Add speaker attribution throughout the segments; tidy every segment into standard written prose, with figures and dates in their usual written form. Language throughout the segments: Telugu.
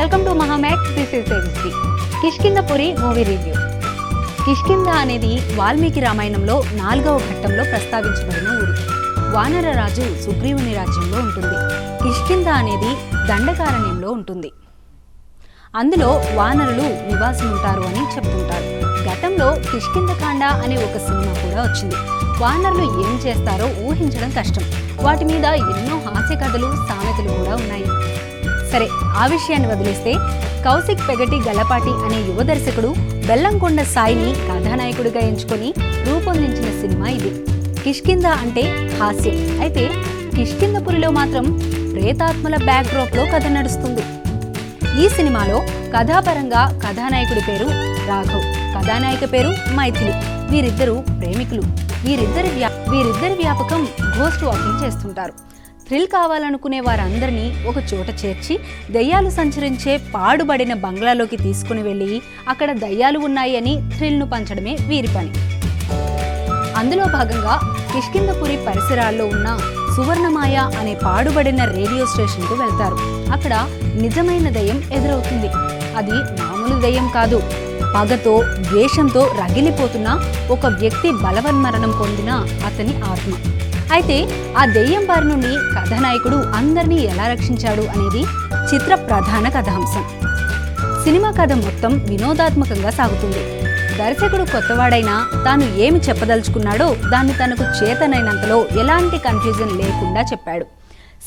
Speaker 1: Welcome to Mahamax. This is Devishri. Kishkindhapuri movie review. Kishkindha అనేది వాల్మీకి రామాయణంలో 4వ ఘట్టంలో ప్రస్తావించబడిన ఊరు. వానర రాజు సుగ్రీవుని రాజ్యంలో ఉంటుంది. కిష్కింధ అనేది దండకారణ్యంలో ఉంటుంది. అందులో వానరులు నివాసం ఉంటారు అని చెప్తుంటారు. గతంలో కిష్కింధకాండ అనే ఒక సినిమా కూడా వచ్చింది. వానరులు ఏం చేస్తారో ఊహించడం కష్టం. వాటి మీద ఎన్నో హాస్య కథలు, సామెతలు కూడా ఉన్నాయి. సరే, ఆ విషయాన్ని వదిలేస్తే కౌశిక్ పెగటి గలపాటి అనే యువ దర్శకుడు బెల్లంకొండ సాయిని కథానాయకుడిగా ఎంచుకొని రూపొందించిన సినిమా ఇది. కిష్కింధ అంటే హాస్యం. అయితే కిష్కింధపురిలో మాత్రం ప్రేతాత్మల బ్యాక్డ్రాప్లో కథ నడుస్తుంది. ఈ సినిమాలో కథాపరంగా కథానాయకుడి పేరు రాఘవ్, కథానాయిక పేరు మైథిలి. వీరిద్దరూ ప్రేమికులు. వీరిద్దరి వ్యాపకం ఘోస్ట్ వాకింగ్ చేస్తుంటారు. థ్రిల్ కావాలనుకునే వారందరినీ ఒక చోట చేర్చి దయ్యాలు సంచరించే పాడుబడిన బంగ్లాలోకి తీసుకుని వెళ్ళి అక్కడ దయ్యాలు ఉన్నాయి అని థ్రిల్ను పంచడమే వీరి పని. అందులో భాగంగా కిష్కింధపురి పరిసరాల్లో ఉన్న సువర్ణమాయ అనే పాడుబడిన రేడియో స్టేషన్కు వెళ్తారు. అక్కడ నిజమైన దయ్యం ఎదురవుతుంది. అది మామూలు దయ్యం కాదు. పగతో, ద్వేషంతో రగిలిపోతున్న ఒక వ్యక్తి బలవన్మరణం పొందిన అతని ఆత్మ. అయితే ఆ దెయ్యం బారి నుండి కథానాయకుడు అందరినీ ఎలా రక్షించాడు అనేది చిత్ర ప్రధాన కథాంశం. సినిమా కథ మొత్తం వినోదాత్మకంగా సాగుతుంది. దర్శకుడు కొత్తవాడైనా తాను ఏమి చెప్పదలుచుకున్నాడో దాన్ని తనకు చేతనైనంతలో ఎలాంటి కన్ఫ్యూజన్ లేకుండా చెప్పాడు.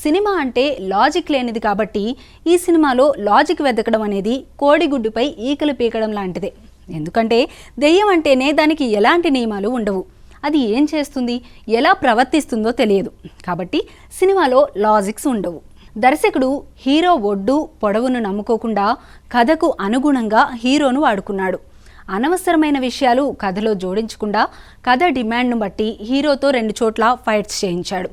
Speaker 1: సినిమా అంటే లాజిక్ లేనిది కాబట్టి ఈ సినిమాలో లాజిక్ వెతకడం అనేది కోడిగుడ్డుపై ఈకలు పీకడం లాంటిదే. ఎందుకంటే దెయ్యం అంటేనే దానికి ఎలాంటి నియమాలు ఉండవు. అది ఏం చేస్తుంది, ఎలా ప్రవర్తిస్తుందో తెలియదు. కాబట్టి సినిమాలో లాజిక్స్ ఉండవు. దర్శకుడు హీరో ఒడ్డు పొడవును నమ్ముకోకుండా కథకు అనుగుణంగా హీరోను వాడుకున్నాడు. అనవసరమైన విషయాలు కథలో జోడించకుండా కథ డిమాండ్ను బట్టి హీరోతో 2 చోట్ల ఫైట్స్ చేయించాడు.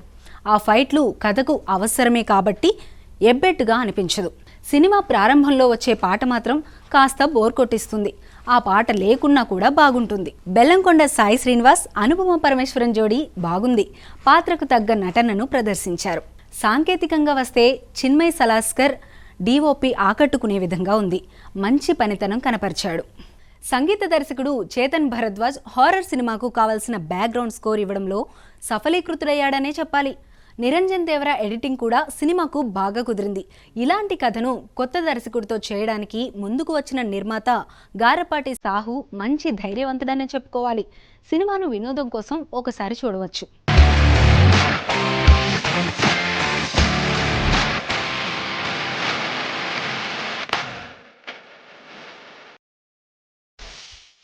Speaker 1: ఆ ఫైట్లు కథకు అవసరమే కాబట్టి ఎబ్బెట్టుగా అనిపించదు. సినిమా ప్రారంభంలో వచ్చే పాట మాత్రం కాస్త బోర్ కొట్టిస్తుంది. ఆ పాట లేకున్నా కూడా బాగుంటుంది. బెల్లంకొండ సాయి శ్రీనివాస్, అనుపమ పరమేశ్వరన్ జోడీ బాగుంది. పాత్రకు తగ్గ నటనను ప్రదర్శించారు. సాంకేతికంగా వస్తే చిన్మయ్ సలాస్కర్ డిఓపి ఆకట్టుకునే విధంగా ఉంది. మంచి పనితనం కనపరిచాడు. సంగీత దర్శకుడు చేతన్ భరద్వాజ్ హారర్ సినిమాకు కావాల్సిన బ్యాక్గ్రౌండ్ స్కోర్ ఇవ్వడంలో సఫలీకృతుడయ్యాడనే చెప్పాలి. నిరంజన్ దేవరా ఎడిటింగ్ కూడా సినిమాకు బాగా కుదిరింది. ఇలాంటి కథను కొత్త దర్శకుడితో చేయడానికి ముందుకు వచ్చిన నిర్మాత గారపాటి సాహు మంచి ధైర్యవంతుడనే చెప్పుకోవాలి. సినిమాను వినోదం కోసం ఒకసారి చూడవచ్చు.